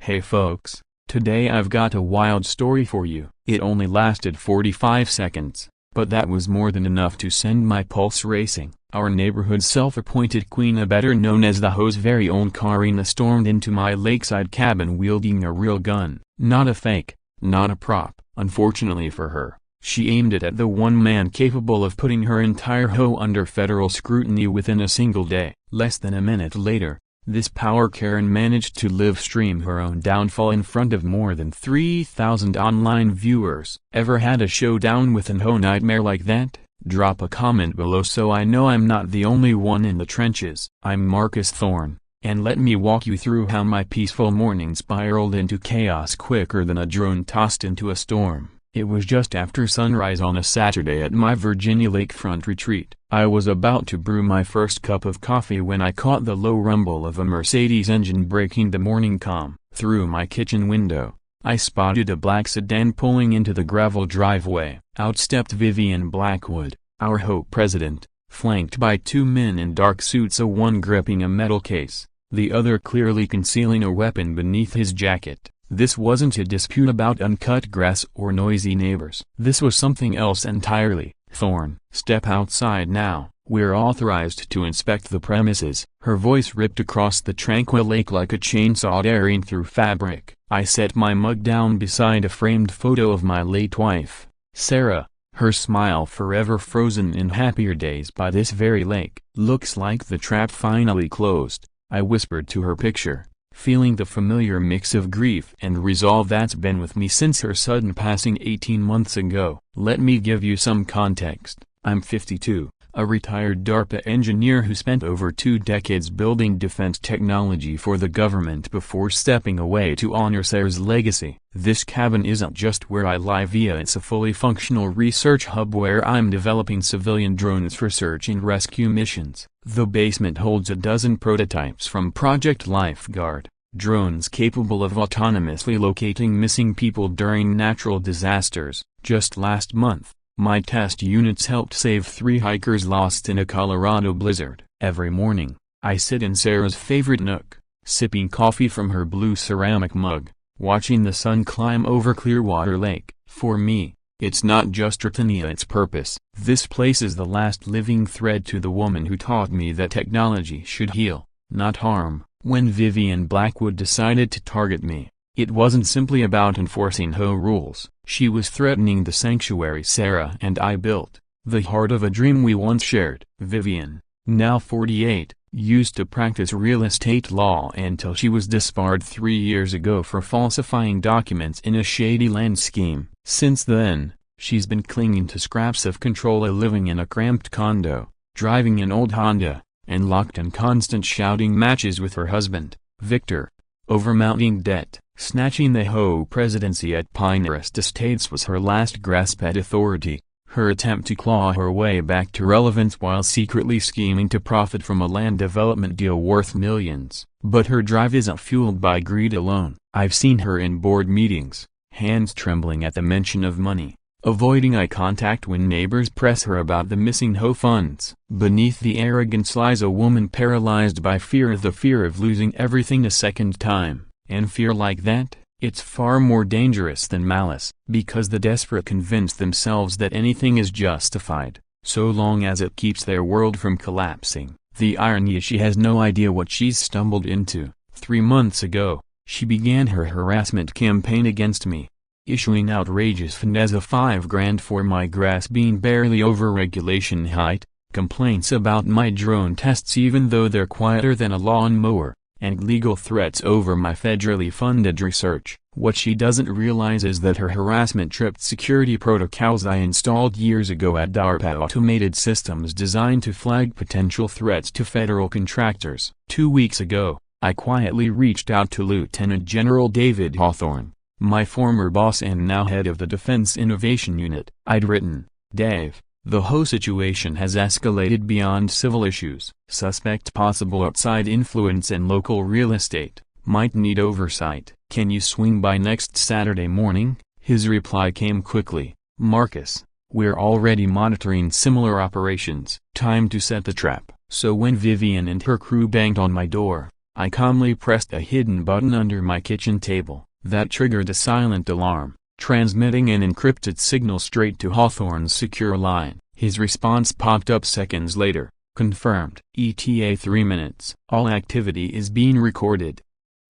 Hey folks, today I've got a wild story for you. It only lasted 45 seconds, but that was more than enough to send my pulse racing. Our neighborhood's self-appointed queen, better known as the HOA's very own Karina, stormed into my lakeside cabin wielding a real gun. Not a fake, not a prop. Unfortunately for her, she aimed it at the one man capable of putting her entire HOA under federal scrutiny within a single day. Less than a minute later, this power Karen managed to live stream her own downfall in front of more than 3,000 online viewers. Ever had a showdown with an HOA nightmare like that? Drop a comment below so I know I'm not the only one in the trenches. I'm Marcus Thorne, and let me walk you through how my peaceful morning spiraled into chaos quicker than a drone tossed into a storm. It was just after sunrise on a Saturday at my Virginia lakefront retreat. I was about to brew my first cup of coffee when I caught the low rumble of a Mercedes engine breaking the morning calm. Through my kitchen window, I spotted a black sedan pulling into the gravel driveway. Out stepped Vivian Blackwood, our HOA president, flanked by two men in dark suits, one gripping a metal case, the other clearly concealing a weapon beneath his jacket. This wasn't a dispute about uncut grass or noisy neighbors. This was something else entirely. Thorne, step outside now. We're authorized to inspect the premises. Her voice ripped across the tranquil lake like a chainsaw tearing through fabric. I set my mug down beside a framed photo of my late wife, Sarah, her smile forever frozen in happier days by this very lake. Looks like the trap finally closed, I whispered to her picture, feeling the familiar mix of grief and resolve that's been with me since her sudden passing 18 months ago. Let me give you some context. I'm 52, a retired DARPA engineer who spent over 2 decades building defense technology for the government before stepping away to honor Sarah's legacy. This cabin isn't just where I lie via, it's a fully functional research hub where I'm developing civilian drones for search and rescue missions. The basement holds a dozen prototypes from Project Lifeguard, drones capable of autonomously locating missing people during natural disasters. Just last month, my test units helped save 3 hikers lost in a Colorado blizzard. Every morning, I sit in Sarah's favorite nook, sipping coffee from her blue ceramic mug, watching the sun climb over Clearwater Lake. For me, it's not just Britannia, it's purpose. This place is the last living thread to the woman who taught me that technology should heal, not harm. When Vivian Blackwood decided to target me, it wasn't simply about enforcing HOA rules. She was threatening the sanctuary Sarah and I built, the heart of a dream we once shared. Vivian, now 48, used to practice real estate law until she was disbarred 3 years ago for falsifying documents in a shady land scheme. Since then, she's been clinging to scraps of control, living in a cramped condo, driving an old Honda, and locked in constant shouting matches with her husband, Victor, over mounting debt. Snatching the HOA presidency at Pinehurst Estates was her last grasp at authority, her attempt to claw her way back to relevance while secretly scheming to profit from a land development deal worth millions. But her drive isn't fueled by greed alone. I've seen her in board meetings, hands trembling at the mention of money, avoiding eye contact when neighbors press her about the missing HOA funds. Beneath the arrogance lies a woman paralyzed by fear, the fear of losing everything a second time. And fear like that, it's far more dangerous than malice, because the desperate convince themselves that anything is justified, so long as it keeps their world from collapsing. The irony is she has no idea what she's stumbled into. 3 months ago, she began her harassment campaign against me, issuing outrageous fines of $5,000 for my grass being barely over regulation height, complaints about my drone tests even though they're quieter than a lawnmower, and legal threats over my federally funded research. What she doesn't realize is that her harassment tripped security protocols I installed years ago at DARPA, automated systems designed to flag potential threats to federal contractors. 2 weeks ago, I quietly reached out to Lieutenant General David Hawthorne, my former boss and now head of the Defense Innovation Unit. I'd written, "Dave, the HOA situation has escalated beyond civil issues. Suspect possible outside influence and local real estate. Might need oversight. Can you swing by next Saturday morning?" His reply came quickly, "Marcus, we're already monitoring similar operations. Time to set the trap." So when Vivian and her crew banged on my door, I calmly pressed a hidden button under my kitchen table. That triggered a silent alarm, transmitting an encrypted signal straight to Hawthorne's secure line. His response popped up seconds later. Confirmed. ETA 3 minutes. All activity is being recorded.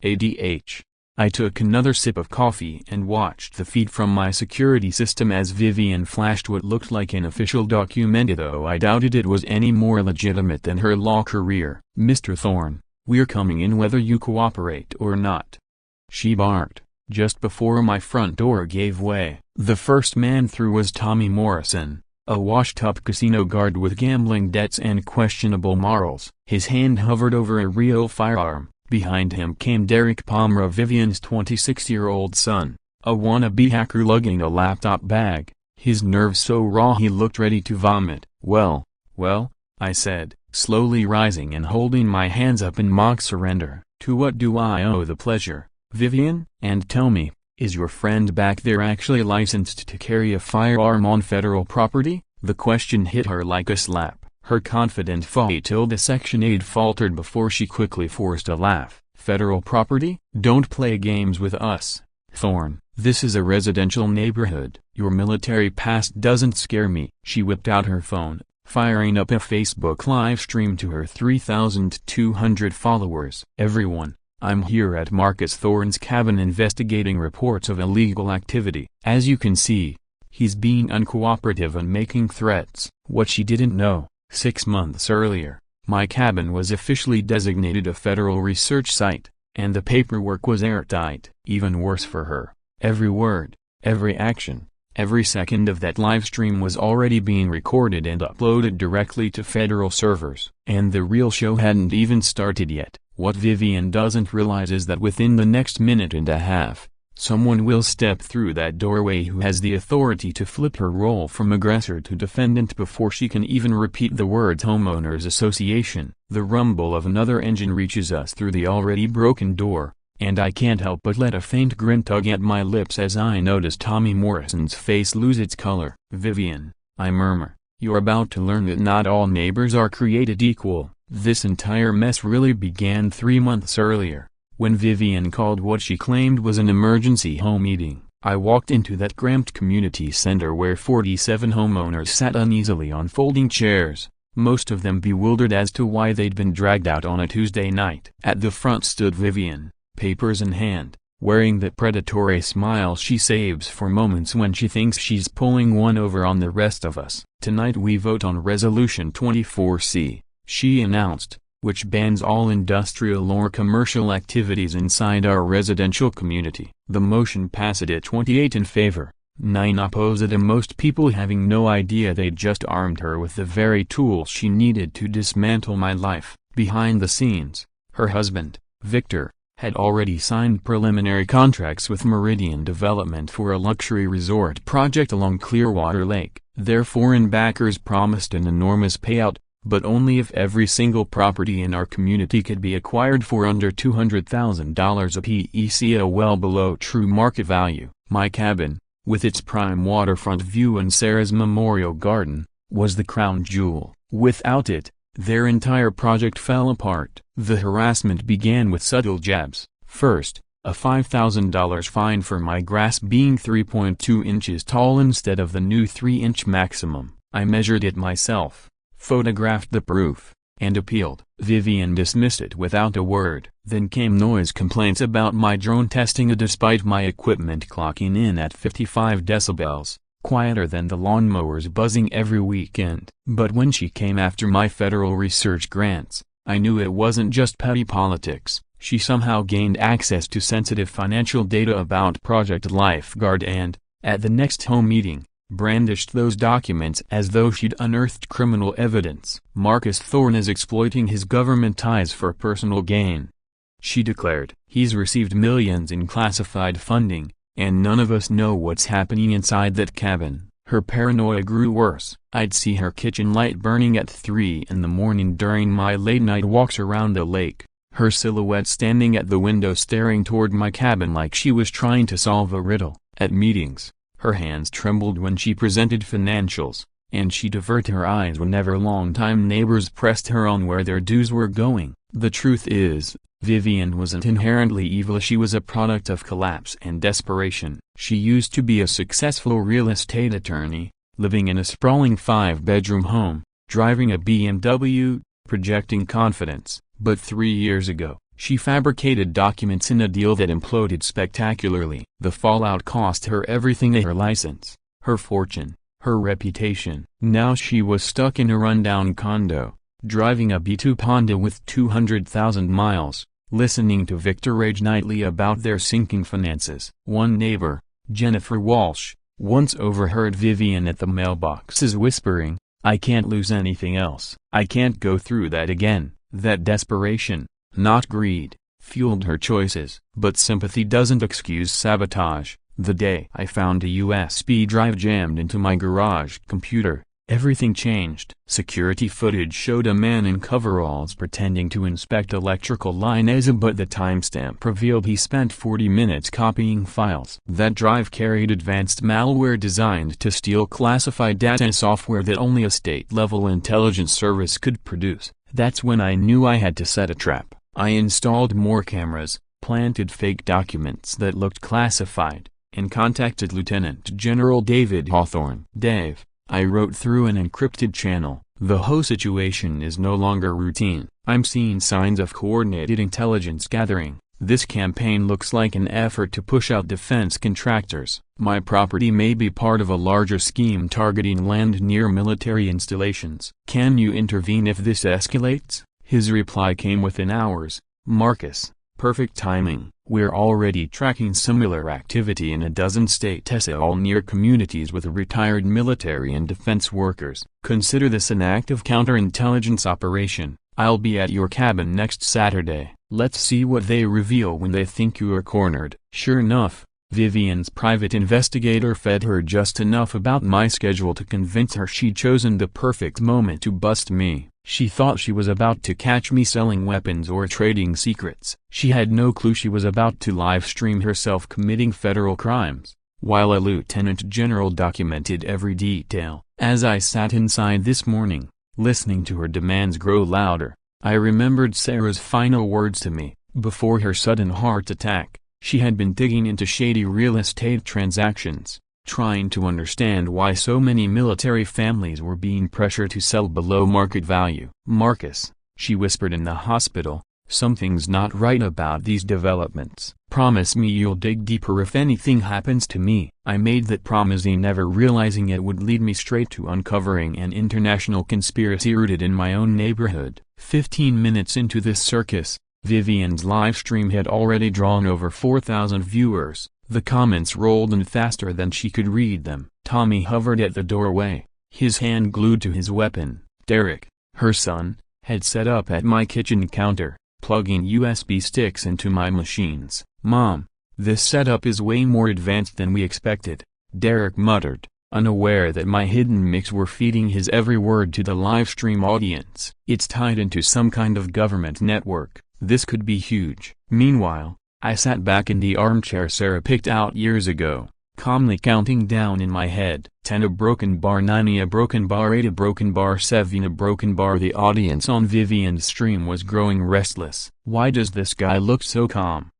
ADH. I took another sip of coffee and watched the feed from my security system as Vivian flashed what looked like an official document, though I doubted it was any more legitimate than her law career. "Mr. Thorne, we're coming in whether you cooperate or not," she barked, just before my front door gave way. The first man through was Tommy Morrison, a washed-up casino guard with gambling debts and questionable morals. His hand hovered over a real firearm. Behind him came Derek Palmer, Vivian's 26-year-old son, a wannabe hacker lugging a laptop bag, his nerves so raw he looked ready to vomit. Well, I said, slowly rising and holding my hands up in mock surrender. "To what do I owe the pleasure, Vivian? And tell me, is your friend back there actually licensed to carry a firearm on federal property?" The question hit her like a slap. Her confident Section 8 faltered before she quickly forced a laugh. "Federal property? Don't play games with us, Thorne. This is a residential neighborhood. Your military past doesn't scare me." She whipped out her phone, firing up a Facebook live stream to her 3,200 followers. "Everyone, I'm here at Marcus Thorne's cabin investigating reports of illegal activity. As you can see, he's being uncooperative and making threats." What she didn't know, 6 months earlier, my cabin was officially designated a federal research site, and the paperwork was airtight. Even worse for her, every word, every action, every second of that livestream was already being recorded and uploaded directly to federal servers. And the real show hadn't even started yet. What Vivian doesn't realize is that within the next minute and a half, someone will step through that doorway who has the authority to flip her role from aggressor to defendant before she can even repeat the words homeowners association. The rumble of another engine reaches us through the already broken door, and I can't help but let a faint grin tug at my lips as I notice Tommy Morrison's face lose its color. "Vivian," I murmur, "you're about to learn that not all neighbors are created equal." This entire mess really began 3 months earlier, when Vivian called what she claimed was an emergency home meeting. I walked into that cramped community center where 47 homeowners sat uneasily on folding chairs, most of them bewildered as to why they'd been dragged out on a Tuesday night. At the front stood Vivian, papers in hand, wearing the predatory smile she saves for moments when she thinks she's pulling one over on the rest of us. "Tonight we vote on Resolution 24C, she announced, which bans all industrial or commercial activities inside our residential community. The motion passed at 28 in favor, 9 opposed, and most people having no idea they'd just armed her with the very tools she needed to dismantle my life. Behind the scenes, her husband, Victor, had already signed preliminary contracts with Meridian Development for a luxury resort project along Clearwater Lake. Their foreign backers promised an enormous payout, but only if every single property in our community could be acquired for under $200,000 apiece, well below true market value. My cabin, with its prime waterfront view and Sarah's memorial garden, was the crown jewel. Without it, their entire project fell apart. The harassment began with subtle jabs. First, a $5,000 fine for my grass being 3.2 inches tall instead of the new 3-inch maximum. I measured it myself, photographed the proof, and appealed. Vivian dismissed it without a word. Then came noise complaints about my drone testing despite my equipment clocking in at 55 decibels, quieter than the lawnmowers buzzing every weekend. But when she came after my federal research grants, I knew it wasn't just petty politics. She somehow gained access to sensitive financial data about Project Lifeguard and, at the next home meeting, brandished those documents as though she'd unearthed criminal evidence. "Marcus Thorne is exploiting his government ties for personal gain," she declared. "He's received millions in classified funding, and none of us know what's happening inside that cabin." Her paranoia grew worse. I'd see her kitchen light burning at 3 in the morning during my late-night walks around the lake, her silhouette standing at the window staring toward my cabin like she was trying to solve a riddle. At meetings, her hands trembled when she presented financials, and she'd avert her eyes whenever longtime neighbors pressed her on where their dues were going. The truth is, Vivian wasn't inherently evil, she was a product of collapse and desperation. She used to be a successful real estate attorney, living in a sprawling 5-bedroom home, driving a BMW, projecting confidence. But 3 years ago, she fabricated documents in a deal that imploded spectacularly. The fallout cost her everything: her license, her fortune, her reputation. Now she was stuck in a rundown condo, driving a B2 Honda with 200,000 miles, listening to Victor rage nightly about their sinking finances. One neighbor, Jennifer Walsh, once overheard Vivian at the mailboxes whispering, "I can't lose anything else. I can't go through that again." That desperation, not greed, fueled her choices. But sympathy doesn't excuse sabotage. The day I found a USB drive jammed into my garage computer, everything changed. Security footage showed a man in coveralls pretending to inspect electrical lines, but the timestamp revealed he spent 40 minutes copying files. That drive carried advanced malware designed to steal classified data, software that only a state-level intelligence service could produce. That's when I knew I had to set a trap. I installed more cameras, planted fake documents that looked classified, and contacted Lieutenant General David Hawthorne. "Dave," I wrote through an encrypted channel, "the whole situation is no longer routine. I'm seeing signs of coordinated intelligence gathering. This campaign looks like an effort to push out defense contractors. My property may be part of a larger scheme targeting land near military installations. Can you intervene if this escalates?" His reply came within hours, "Marcus, perfect timing. We're already tracking similar activity in a dozen states, all near communities with retired military and defense workers. Consider this an active counterintelligence operation. I'll be at your cabin next Saturday. Let's see what they reveal when they think you are cornered." Sure enough, Vivian's private investigator fed her just enough about my schedule to convince her she'd chosen the perfect moment to bust me. She thought she was about to catch me selling weapons or trading secrets. She had no clue she was about to live stream herself committing federal crimes, while a lieutenant general documented every detail. As I sat inside this morning, listening to her demands grow louder, I remembered Sarah's final words to me. Before her sudden heart attack, she had been digging into shady real estate transactions, trying to understand why so many military families were being pressured to sell below market value. "Marcus," she whispered in the hospital, "something's not right about these developments. Promise me you'll dig deeper if anything happens to me." I made that promise, never realizing it would lead me straight to uncovering an international conspiracy rooted in my own neighborhood. 15 minutes into this circus, Vivian's livestream had already drawn over 4,000 viewers. The comments rolled in faster than she could read them. Tommy hovered at the doorway, his hand glued to his weapon. Derek, her son, had set up at my kitchen counter, plugging USB sticks into my machines. "Mom, this setup is way more advanced than we expected," Derek muttered, unaware that my hidden mics were feeding his every word to the livestream audience. "It's tied into some kind of government network. This could be huge." Meanwhile, I sat back in the armchair Sarah picked out years ago, calmly counting down in my head. 10 a broken bar, 9 a broken bar, 8 a broken bar, 7 a broken bar. The audience on Vivian's stream was growing restless. "Why does this guy look so calm?"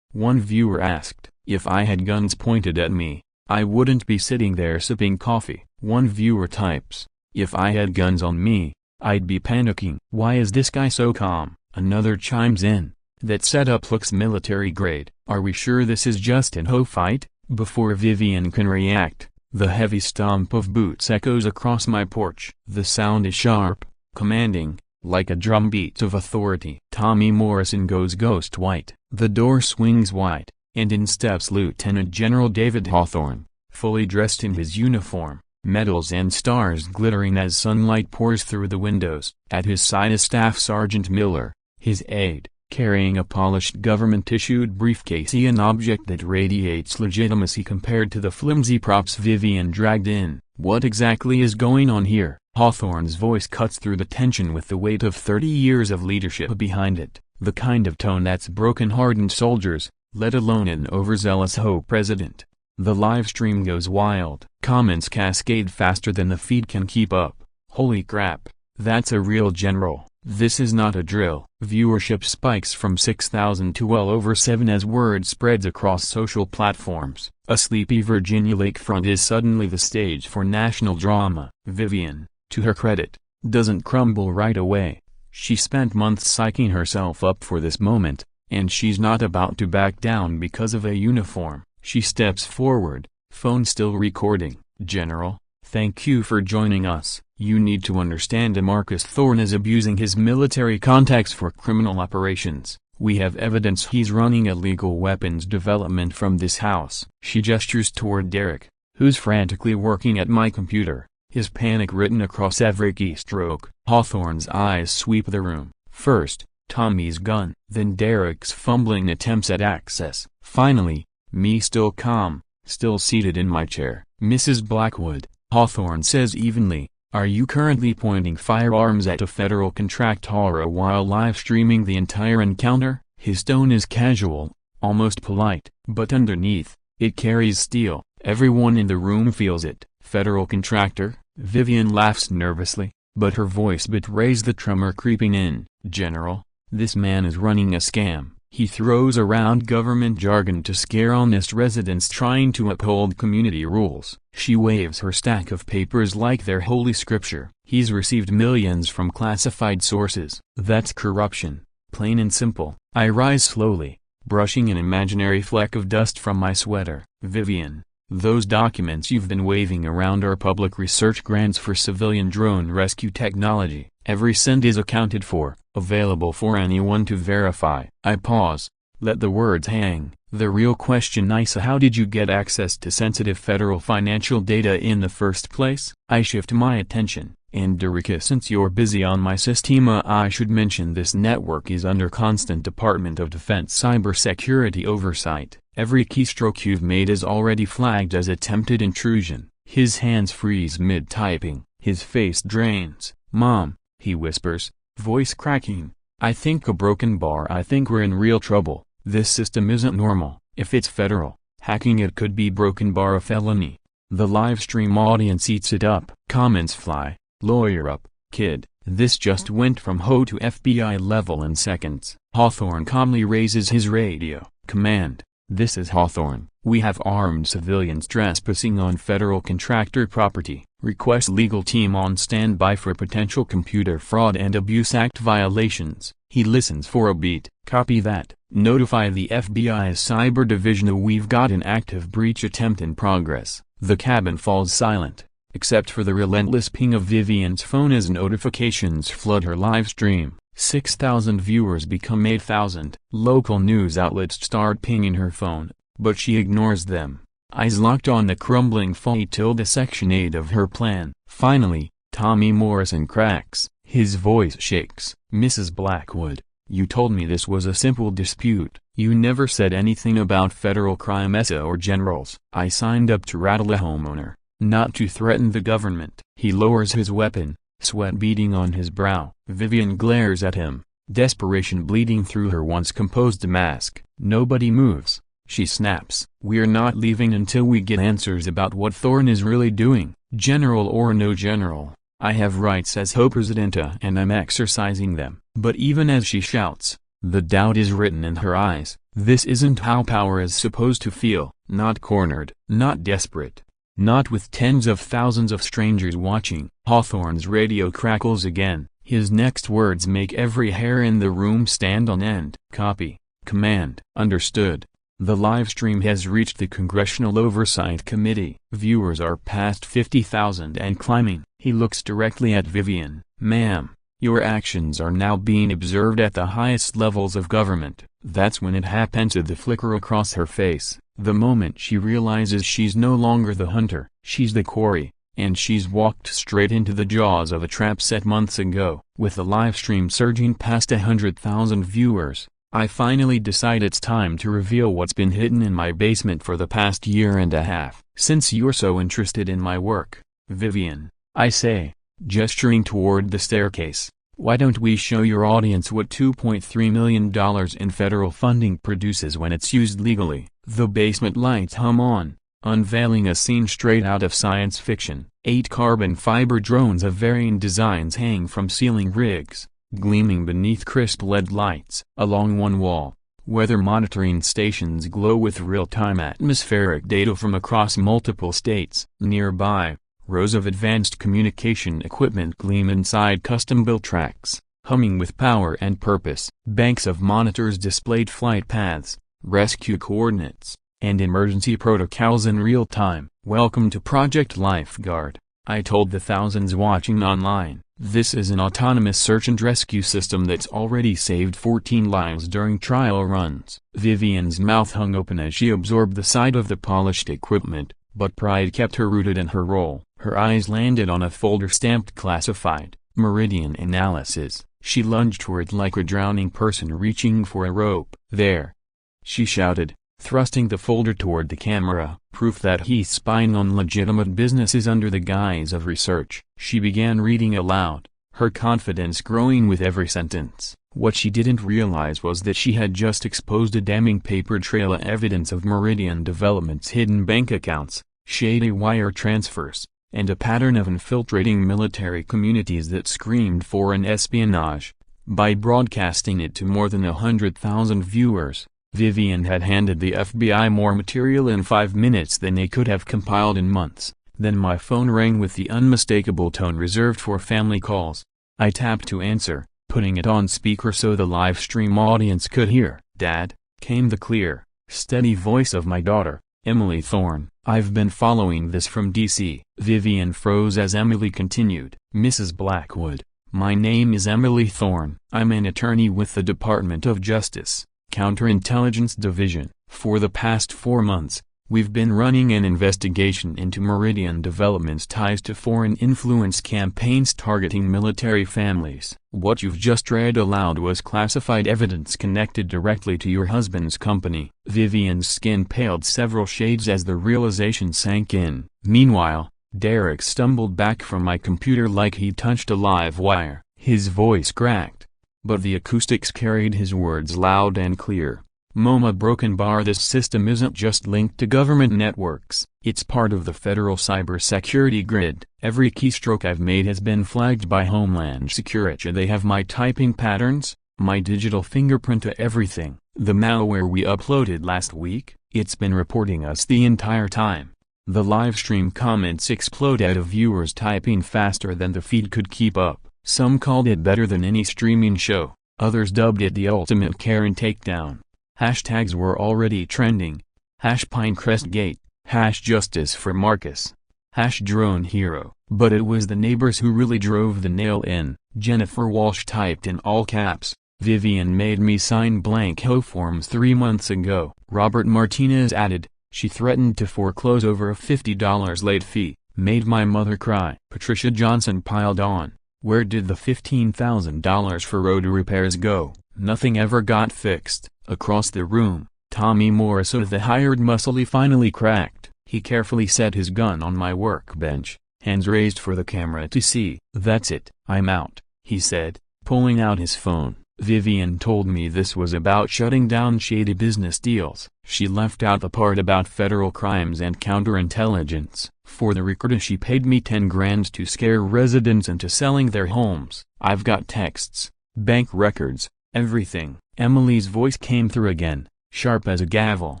one viewer asked. "If I had guns pointed at me, I wouldn't be sitting there sipping coffee." One viewer types, "If I had guns on me, I'd be panicking." "Why is this guy so calm?" Another chimes in, "That setup looks military grade. Are we sure this is just an HOA fight?" Before Vivian can react, the heavy stomp of boots echoes across my porch. The sound is sharp, commanding, like a drumbeat of authority. Tommy Morrison goes ghost white. The door swings wide, and in steps Lieutenant General David Hawthorne, fully dressed in his uniform, medals and stars glittering as sunlight pours through the windows. At his side is Staff Sergeant Miller, his aide, carrying a polished government-issued briefcase, an object that radiates legitimacy compared to the flimsy props Vivian dragged in. "What exactly is going on here?" Hawthorne's voice cuts through the tension with the weight of 30 years of leadership behind it, the kind of tone that's broken hardened soldiers, let alone an overzealous HOA president. The livestream goes wild. Comments cascade faster than the feed can keep up. "Holy crap, that's a real general. This is not a drill. Viewership spikes from 6,000 to well over 7 as word spreads across social platforms. A sleepy Virginia lakefront is suddenly the stage for national drama. Vivian, to her credit, doesn't crumble right away. She spent months psyching herself up for this moment, and she's not about to back down because of a uniform. She steps forward, phone still recording. "General, thank you for joining us. You need to understand Marcus Thorne is abusing his military contacts for criminal operations. We have evidence he's running illegal weapons development from this house." She gestures toward Derek, who's frantically working at my computer, his panic written across every keystroke. Hawthorne's eyes sweep the room. First, Tommy's gun, then Derek's fumbling attempts at access. Finally, me still calm, still seated in my chair. "Mrs. Blackwood," Hawthorne says evenly, "are you currently pointing firearms at a federal contractor while live-streaming the entire encounter?" His tone is casual, almost polite, but underneath, it carries steel. Everyone in the room feels it. "Federal contractor?" Vivian laughs nervously, but her voice betrays the tremor creeping in. "General, this man is running a scam. He throws around government jargon to scare honest residents trying to uphold community rules." She waves her stack of papers like they're holy scripture. "He's received millions from classified sources." "That's corruption, plain and simple." I rise slowly, brushing an imaginary fleck of dust from my sweater. "Vivian, those documents you've been waving around are public research grants for civilian drone rescue technology. Every cent is accounted for, available for anyone to verify." I pause, let the words hang. "The real question is, how did you get access to sensitive federal financial data in the first place?" I shift my attention. "And Derek, since you're busy on my system, I should mention this network is under constant Department of Defense cybersecurity oversight. Every keystroke you've made is already flagged as attempted intrusion." His hands freeze mid-typing, his face drains. "Mom," he whispers, voice cracking, "I think a broken bar. I think we're in real trouble. This system isn't normal. If it's federal, hacking it could be broken bar a felony." The live stream audience eats it up. Comments fly. "Lawyer up, kid. This just went from HOA to FBI level in seconds." Hawthorne calmly raises his radio. "Command, this is Hawthorne. We have armed civilians trespassing on federal contractor property. Request legal team on standby for potential Computer Fraud and Abuse Act violations." He listens for a beat. "Copy that. Notify the FBI's cyber division we've got an active breach attempt in progress." The cabin falls silent, except for the relentless ping of Vivian's phone as notifications flood her live stream. 6,000 viewers become 8,000. Local news outlets start pinging her phone, but she ignores them, eyes locked on the crumbling fall till the Section 8 of her plan. Finally, Tommy Morrison cracks. His voice shakes. "Mrs. Blackwood, you told me this was a simple dispute. You never said anything about federal crime or generals." "I signed up to rattle a homeowner, not to threaten the government." He lowers his weapon, sweat beading on his brow. Vivian glares at him, desperation bleeding through her once composed mask. "Nobody moves," she snaps. "We're not leaving until we get answers about what Thorne is really doing. General or no general, I have rights as HOA president and I'm exercising them." But even as she shouts, the doubt is written in her eyes. This isn't how power is supposed to feel. Not cornered, not desperate, not with tens of thousands of strangers watching. Hawthorne's radio crackles again. His next words make every hair in the room stand on end. "Copy. Command." "Understood." The live stream has reached the Congressional Oversight Committee. Viewers are past 50,000 and climbing. He looks directly at Vivian. "Ma'am, your actions are now being observed at the highest levels of government." That's when it happens. The flicker across her face, the moment she realizes she's no longer the hunter, she's the quarry, and she's walked straight into the jaws of a trap set months ago. With the live stream surging past 100,000 viewers, I finally decide it's time to reveal what's been hidden in my basement for the past year and a half. "Since you're so interested in my work, Vivian," I say, gesturing toward the staircase, "why don't we show your audience what $2.3 million in federal funding produces when it's used legally?" The basement lights hum on, unveiling a scene straight out of science fiction. 8 carbon fiber drones of varying designs hang from ceiling rigs, gleaming beneath crisp LED lights. Along one wall, weather monitoring stations glow with real-time atmospheric data from across multiple states. Nearby, rows of advanced communication equipment gleam inside custom-built tracks, humming with power and purpose. Banks of monitors displayed flight paths, rescue coordinates, and emergency protocols in real time. "Welcome to Project Lifeguard," I told the thousands watching online. "This is an autonomous search and rescue system that's already saved 14 lives during trial runs." Vivian's mouth hung open as she absorbed the sight of the polished equipment, but pride kept her rooted in her role. Her eyes landed on a folder stamped classified, Meridian Analysis. She lunged toward it like a drowning person reaching for a rope. "There!" she shouted, thrusting the folder toward the camera. "Proof that he's spying on legitimate businesses under the guise of research." She began reading aloud, her confidence growing with every sentence. What she didn't realize was that she had just exposed a damning paper trail of evidence of Meridian Development's hidden bank accounts, shady wire transfers, and a pattern of infiltrating military communities that screamed foreign espionage. By broadcasting it to more than 100,000 viewers, Vivian had handed the FBI more material in 5 minutes than they could have compiled in months. Then my phone rang with the unmistakable tone reserved for family calls. I tapped to answer, putting it on speaker so the live stream audience could hear. "Dad," came the clear, steady voice of my daughter, Emily Thorne. "I've been following this from D.C." Vivian froze as Emily continued. "Mrs. Blackwood, my name is Emily Thorne. I'm an attorney with the Department of Justice, Counterintelligence Division. For the past 4 months, we've been running an investigation into Meridian Development's ties to foreign influence campaigns targeting military families. What you've just read aloud was classified evidence connected directly to your husband's company." Vivian's skin paled several shades as the realization sank in. Meanwhile, Derek stumbled back from my computer like he touched a live wire. His voice cracked, but the acoustics carried his words loud and clear. "MoMA broken bar. This system isn't just linked to government networks, it's part of the federal cybersecurity grid. Every keystroke I've made has been flagged by Homeland Security. They have my typing patterns, my digital fingerprint to everything. The malware we uploaded last week, it's been reporting us the entire time." The livestream comments exploded of viewers typing faster than the feed could keep up. Some called it better than any streaming show, others dubbed it the ultimate Karen takedown. Hashtags were already trending. #PinecrestGate, #Justice for Marcus, #DroneHero. But it was the neighbors who really drove the nail in. Jennifer Walsh typed in all caps, "Vivian made me sign blank HOA forms 3 months ago." Robert Martinez added, "She threatened to foreclose over a $50 late fee, made my mother cry." Patricia Johnson piled on, "Where did the $15,000 for road repairs go? Nothing ever got fixed." Across the room, Tommy Morrisseau, the hired muscle, finally cracked. He carefully set his gun on my workbench, hands raised for the camera to see. "That's it, I'm out," he said, pulling out his phone. Vivian told me this was about shutting down shady business deals. She left out the part about federal crimes and counterintelligence. For the record, she paid me $10,000 to scare residents into selling their homes. "I've got texts, bank records, everything." Emily's voice came through again, sharp as a gavel.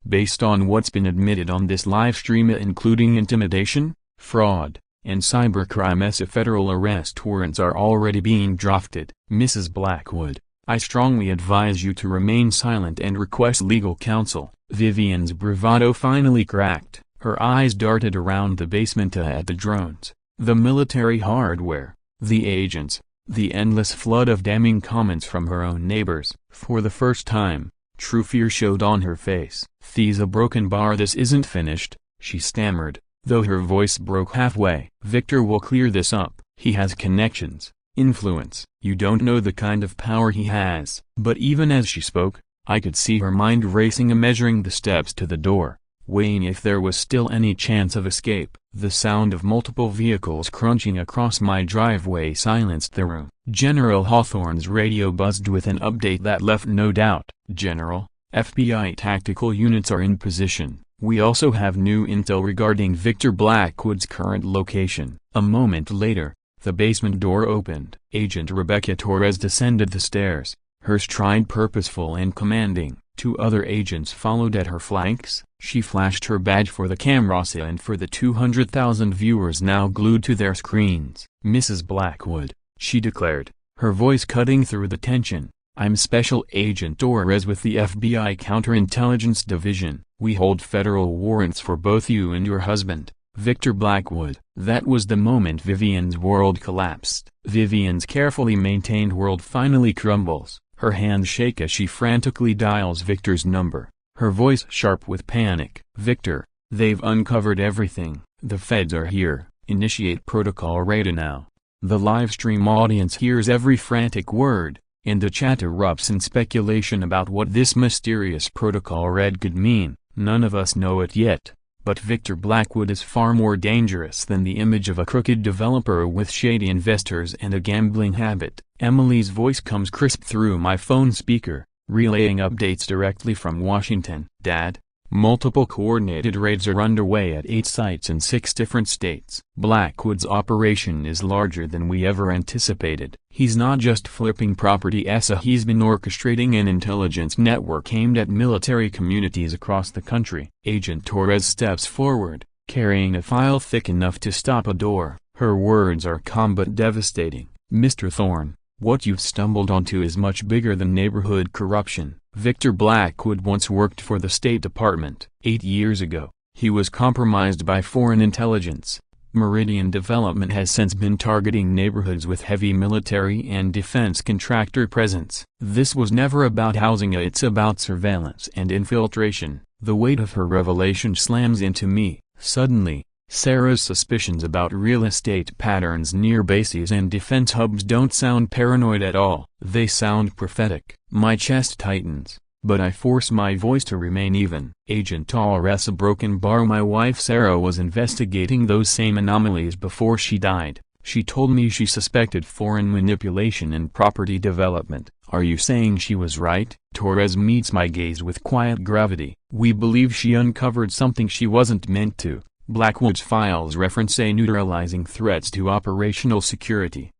"Based on what's been admitted on this live stream, including intimidation, fraud, and cybercrime, federal arrest warrants are already being drafted. Mrs. Blackwood, I strongly advise you to remain silent and request legal counsel." Vivian's bravado finally cracked. Her eyes darted around the basement at the drones, the military hardware, the agents, the endless flood of damning comments from her own neighbors. For the first time, true fear showed on her face. "There's a broken bar. This isn't finished," she stammered, though her voice broke halfway. "Victor will clear this up. He has connections, influence. You don't know the kind of power he has." But even as she spoke, I could see her mind racing and measuring the steps to the door, weighing if there was still any chance of escape. The sound of multiple vehicles crunching across my driveway silenced the room. General Hawthorne's radio buzzed with an update that left no doubt. "General, FBI tactical units are in position. We also have new intel regarding Victor Blackwood's current location." A moment later, The basement door opened. Agent Rebecca Torres descended the stairs, her stride purposeful and commanding. 2 other agents followed at her flanks. She flashed her badge for the cameras and for the 200,000 viewers now glued to their screens. "Mrs. Blackwood," she declared, her voice cutting through the tension, "I'm Special Agent Torres with the FBI Counterintelligence Division. We hold federal warrants for both you and your husband, Victor Blackwood." That was the moment Vivian's world collapsed. Vivian's carefully maintained world finally crumbles. Her hands shake as she frantically dials Victor's number, her voice sharp with panic. "Victor, they've uncovered everything. The feds are here. Initiate Protocol Red now." The livestream audience hears every frantic word, and the chat erupts in speculation about what this mysterious Protocol Red could mean. None of us know it yet, but Victor Blackwood is far more dangerous than the image of a crooked developer with shady investors and a gambling habit. Emily's voice comes crisp through my phone speaker, relaying updates directly from Washington. "Dad, multiple coordinated raids are underway at 8 sites in 6 different states. Blackwood's operation is larger than we ever anticipated. He's not just flipping property, he's been orchestrating an intelligence network aimed at military communities across the country." Agent Torres steps forward, carrying a file thick enough to stop a door. Her words are calm but devastating. "Mr. Thorne, what you've stumbled onto is much bigger than neighborhood corruption. Victor Blackwood once worked for the State Department. 8 years ago, he was compromised by foreign intelligence. Meridian Development has since been targeting neighborhoods with heavy military and defense contractor presence. This was never about housing, it's about surveillance and infiltration." The weight of her revelation slams into me. Suddenly, Sarah's suspicions about real estate patterns near bases and defense hubs don't sound paranoid at all. They sound prophetic. My chest tightens, but I force my voice to remain even. "Agent Torres, a broken bar. My wife Sarah was investigating those same anomalies before she died. She told me she suspected foreign manipulation in property development. Are you saying she was right?" Torres meets my gaze with quiet gravity. "We believe she uncovered something she wasn't meant to." Blackwood's files reference a neutralizing threats to operational security.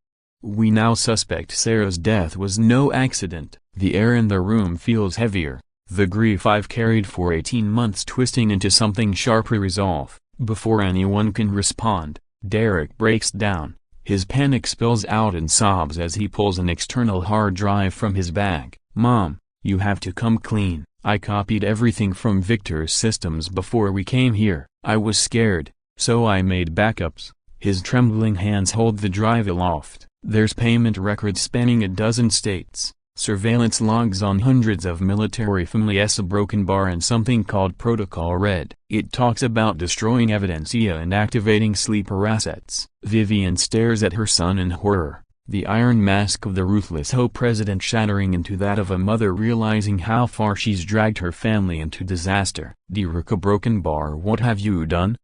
"We now suspect Sarah's death was no accident." The air in the room feels heavier, the grief I've carried for 18 months twisting into something sharper resolve. Before anyone can respond, Derek breaks down. His panic spills out in sobs as he pulls an external hard drive from his bag. "Mom, you have to come clean. I copied everything from Victor's systems before we came here. I was scared, so I made backups." His trembling hands hold the drive aloft. There's payment records spanning a dozen states, surveillance logs on hundreds of military families, a broken bar, and something called Protocol Red. It talks about destroying evidence and activating sleeper assets. Vivian stares at her son in horror, the iron mask of the ruthless HOA president shattering into that of a mother realizing how far she's dragged her family into disaster. "Derek, a broken bar, what have you done?"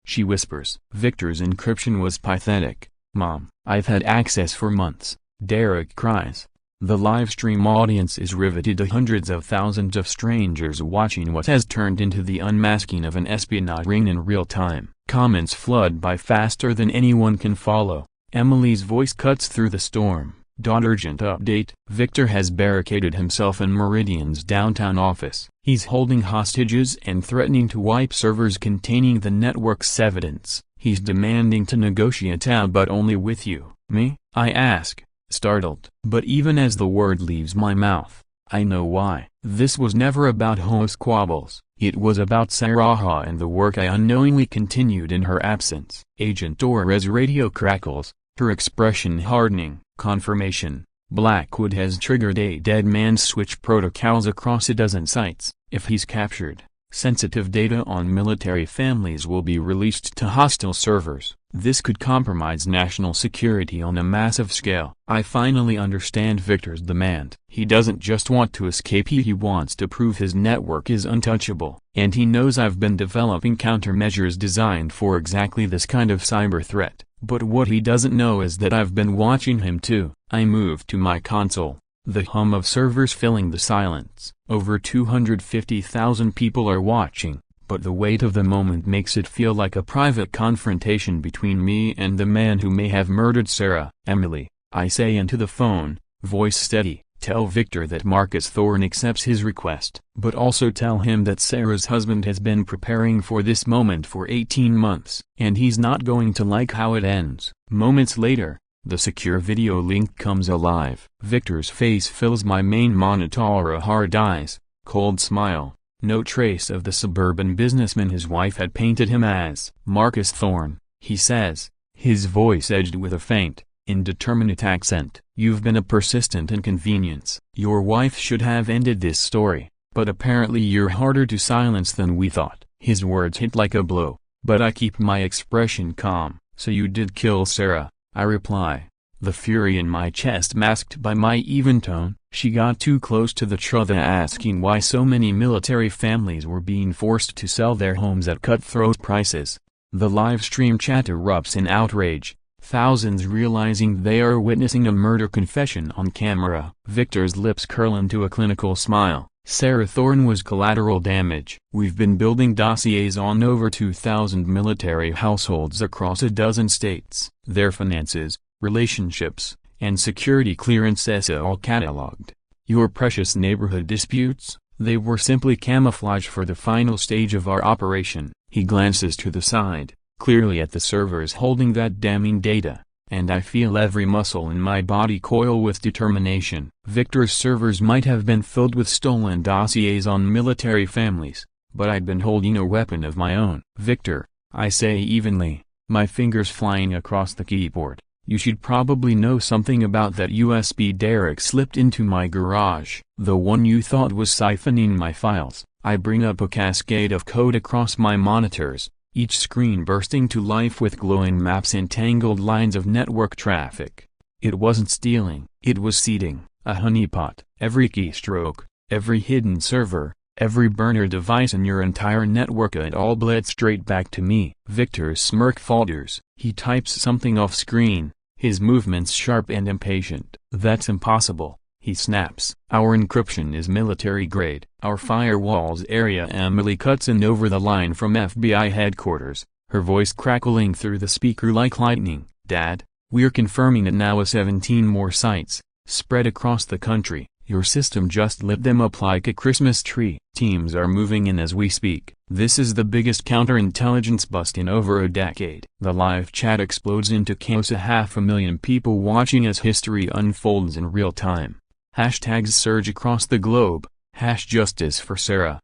she whispers. "Victor's encryption was pathetic, Mom. I've had access for months," Derek cries. The livestream audience is riveted, to hundreds of thousands of strangers watching what has turned into the unmasking of an espionage ring in real time. Comments flood by faster than anyone can follow. Emily's voice cuts through the storm. "Urgent update. Victor has barricaded himself in Meridian's downtown office. He's holding hostages and threatening to wipe servers containing the network's evidence. He's demanding to negotiate, but only with you." "Me?" I ask, startled. But even as the word leaves my mouth, I know why. This was never about HOA squabbles. It was about Sarah and the work I unknowingly continued in her absence. Agent Torres' radio crackles, her expression hardening. "Confirmation. Blackwood has triggered a dead man's switch protocols across a dozen sites. If he's captured, sensitive data on military families will be released to hostile servers. This could compromise national security on a massive scale." I finally understand Victor's demand. He doesn't just want to escape, he wants to prove his network is untouchable. And he knows I've been developing countermeasures designed for exactly this kind of cyber threat. But what he doesn't know is that I've been watching him too. I move to my console. The hum of servers filling the silence. Over 250,000 people are watching, but the weight of the moment makes it feel like a private confrontation between me and the man who may have murdered Sarah. Emily, I say into the phone, voice steady, tell Victor that Marcus Thorne accepts his request. But also tell him that Sarah's husband has been preparing for this moment for 18 months, and he's not going to like how it ends. Moments later, the secure video link comes alive. Victor's face fills my main monitor. Hard eyes, cold smile, no trace of the suburban businessman his wife had painted him as. Marcus Thorne, he says, his voice edged with a faint, indeterminate accent. You've been a persistent inconvenience. Your wife should have ended this story, but apparently you're harder to silence than we thought. His words hit like a blow, but I keep my expression calm. So you did kill Sarah, I reply, the fury in my chest masked by my even tone. She got too close to the truth, asking why so many military families were being forced to sell their homes at cutthroat prices. The live stream chat erupts in outrage, thousands realizing they are witnessing a murder confession on camera. Victor's lips curl into a clinical smile. Sarah Thorne was collateral damage. We've been building dossiers on over 2,000 military households across a dozen states. Their finances, relationships, and security clearances are all cataloged. Your precious neighborhood disputes, they were simply camouflage for the final stage of our operation. He glances to the side, clearly at the servers holding that damning data, and I feel every muscle in my body coil with determination. Victor's servers might have been filled with stolen dossiers on military families, but I'd been holding a weapon of my own. Victor, I say evenly, my fingers flying across the keyboard, you should probably know something about that USB Derek slipped into my garage. The one you thought was siphoning my files. I bring up a cascade of code across my monitors, each screen bursting to life with glowing maps and tangled lines of network traffic. It wasn't stealing, it was seeding, a honeypot. Every keystroke, every hidden server, every burner device in your entire network, it all bled straight back to me. Victor's smirk falters. He types something off screen, his movements sharp and impatient. That's impossible, he snaps. Our encryption is military grade. Our firewalls area. Emily cuts in over the line from FBI headquarters, her voice crackling through the speaker like lightning. Dad, we're confirming it now. 17 more sites, spread across the country. Your system just lit them up like a Christmas tree. Teams are moving in as we speak. This is the biggest counterintelligence bust in over a decade. The live chat explodes into chaos. 500,000 people watching as history unfolds in real time. Hashtags surge across the globe. #Justice for Sarah.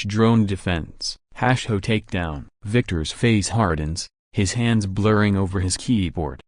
#Drone defense. #HO takedown. Victor's face hardens, his hands blurring over his keyboard.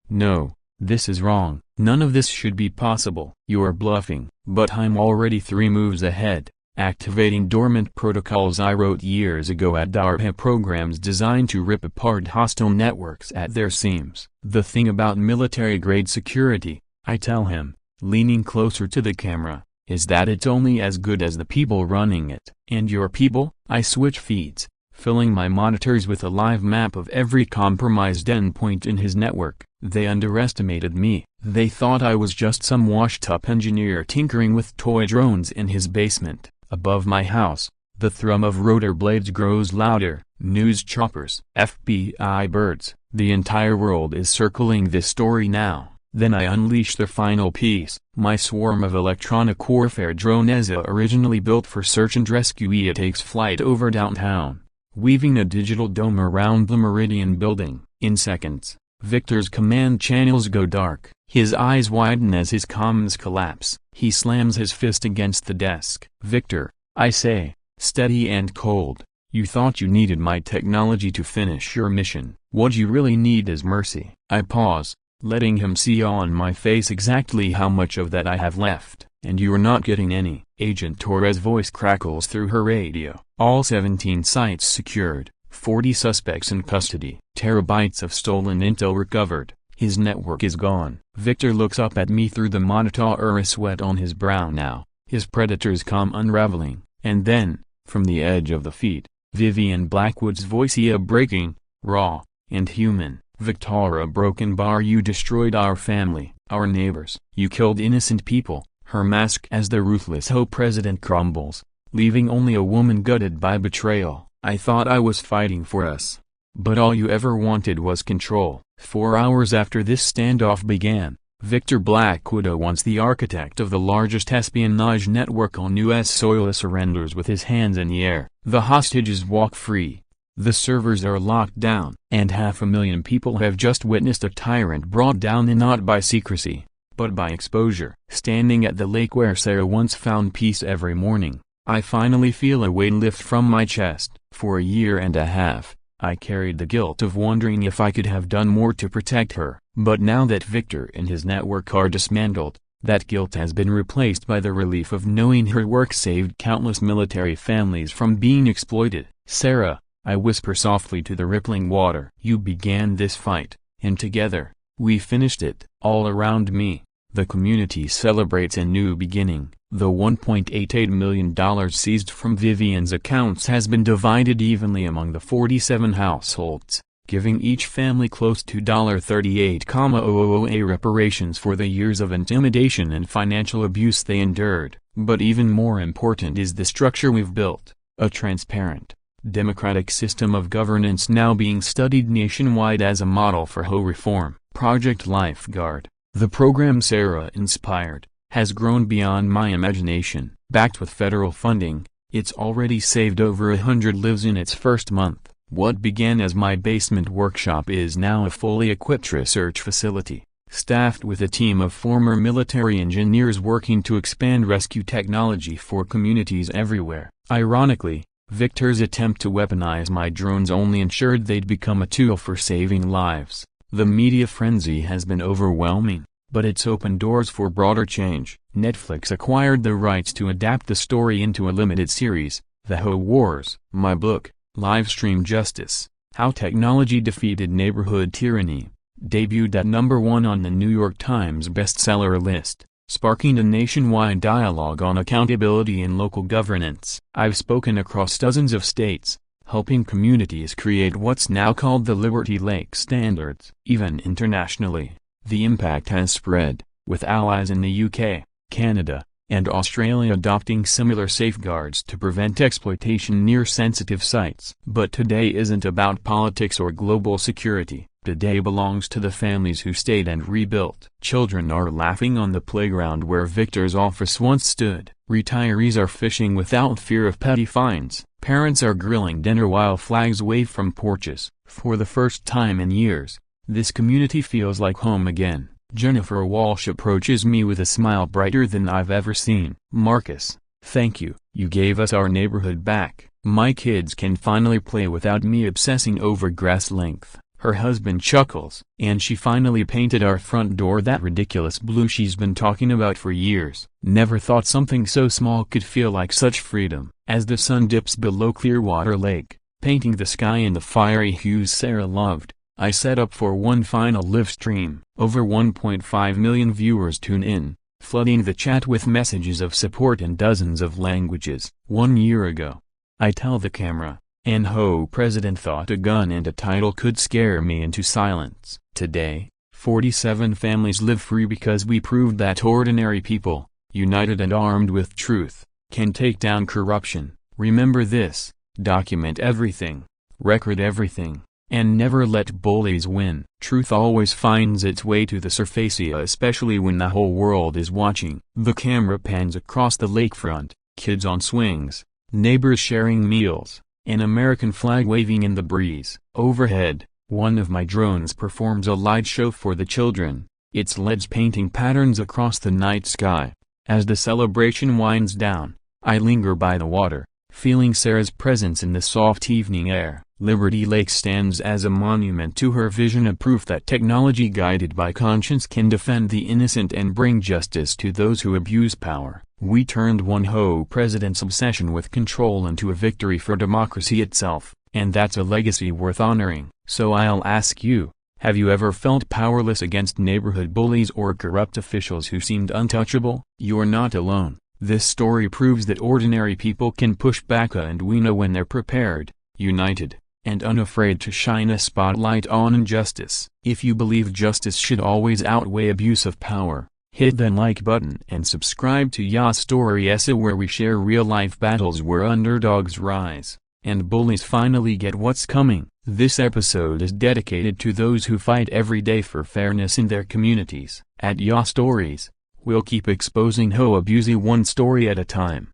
No, this is wrong. None of this should be possible. You're bluffing. But I'm already 3 moves ahead, activating dormant protocols I wrote years ago at DARPA, programs designed to rip apart hostile networks at their seams. The thing about military-grade security, I tell him, leaning closer to the camera, is that it's only as good as the people running it. And your people? I switch feeds, filling my monitors with a live map of every compromised endpoint in his network. They underestimated me. They thought I was just some washed-up engineer tinkering with toy drones in his basement. Above my house, the thrum of rotor blades grows louder. News choppers, FBI birds, the entire world is circling this story now. Then I unleash the final piece. My swarm of electronic warfare drones, originally built for search and rescue, it takes flight over downtown, weaving a digital dome around the Meridian building. In seconds, Victor's command channels go dark. His eyes widen as his comms collapse. He slams his fist against the desk. Victor, I say, steady and cold, you thought you needed my technology to finish your mission. What you really need is mercy. I pause, letting him see on my face exactly how much of that I have left. And you're not getting any. Agent Torres' voice crackles through her radio. All 17 sites secured, 40 suspects in custody, terabytes of stolen intel recovered. His network is gone. Victor looks up at me through the monitor, a sweat on his brow now. His predators come unraveling, and then, from the edge of the feed, Vivian Blackwood's voice, breaking, raw, and human. Victoria Broken Bar, you destroyed our family, our neighbors. You killed innocent people. Her mask as the ruthless HO president crumbles, leaving only a woman gutted by betrayal. I thought I was fighting for us. But all you ever wanted was control. 4 hours after this standoff began, Victor Blackwood, once the architect of the largest espionage network on U.S. soil, surrenders with his hands in the air. The hostages walk free. The servers are locked down. And 500,000 people have just witnessed a tyrant brought down not by secrecy, but by exposure. Standing at the lake where Sarah once found peace every morning, I finally feel a weight lift from my chest. For a year and a half, I carried the guilt of wondering if I could have done more to protect her. But now that Victor and his network are dismantled, that guilt has been replaced by the relief of knowing her work saved countless military families from being exploited. Sarah, I whisper softly to the rippling water. You began this fight, and together, we finished it. All around me, the community celebrates a new beginning. The $1.88 million seized from Vivian's accounts has been divided evenly among the 47 households, giving each family close to $38,000 reparations for the years of intimidation and financial abuse they endured. But even more important is the structure we've built, a transparent, democratic system of governance now being studied nationwide as a model for HOA reform. Project Lifeguard, the program Sarah inspired, has grown beyond my imagination. Backed with federal funding, it's already saved over 100 lives in its first month. What began as my basement workshop is now a fully equipped research facility, staffed with a team of former military engineers working to expand rescue technology for communities everywhere. Ironically, Victor's attempt to weaponize my drones only ensured they'd become a tool for saving lives. The media frenzy has been overwhelming, but it's opened doors for broader change. Netflix acquired the rights to adapt the story into a limited series, The HOA Wars. My book, Livestream Justice: How Technology Defeated Neighborhood Tyranny, debuted at #1 on the New York Times bestseller list, sparking a nationwide dialogue on accountability in local governance. I've spoken across dozens of states, helping communities create what's now called the Liberty Lake Standards. Even internationally, the impact has spread, with allies in the UK, Canada, and Australia adopting similar safeguards to prevent exploitation near sensitive sites. But today isn't about politics or global security. Today belongs to the families who stayed and rebuilt. Children are laughing on the playground where Victor's office once stood. Retirees are fishing without fear of petty fines. Parents are grilling dinner while flags wave from porches. For the first time in years, this community feels like home again. Jennifer Walsh approaches me with a smile brighter than I've ever seen. Marcus, thank you. You gave us our neighborhood back. My kids can finally play without me obsessing over grass length. Her husband chuckles. And she finally painted our front door that ridiculous blue she's been talking about for years. Never thought something so small could feel like such freedom. As the sun dips below Clearwater Lake, painting the sky in the fiery hues Sarah loved, I set up for one final live stream. Over 1.5 million viewers tune in, flooding the chat with messages of support in dozens of languages. 1 year ago, I tell the camera, an HOA president thought a gun and a title could scare me into silence. Today, 47 families live free because we proved that ordinary people, united and armed with truth, can take down corruption. Remember this: document everything, record everything, and never let bullies win. Truth always finds its way to the surface, especially when the whole world is watching. The camera pans across the lakefront, kids on swings, neighbors sharing meals, an American flag waving in the breeze. Overhead, one of my drones performs a light show for the children, its LEDs painting patterns across the night sky. As the celebration winds down, I linger by the water, feeling Sarah's presence in the soft evening air. Liberty Lake stands as a monument to her vision, a proof that technology guided by conscience can defend the innocent and bring justice to those who abuse power. We turned one HOA president's obsession with control into a victory for democracy itself, and that's a legacy worth honoring. So I'll ask you, have you ever felt powerless against neighborhood bullies or corrupt officials who seemed untouchable? You're not alone. This story proves that ordinary people can push back, and we know when they're prepared, united, and unafraid to shine a spotlight on injustice. If you believe justice should always outweigh abuse of power, hit that like button and subscribe to Ya Story Essa, where we share real-life battles where underdogs rise. and bullies finally get what's coming. This episode is dedicated to those who fight every day for fairness in their communities. At HOA Stories, we'll keep exposing HOA abuse one story at a time.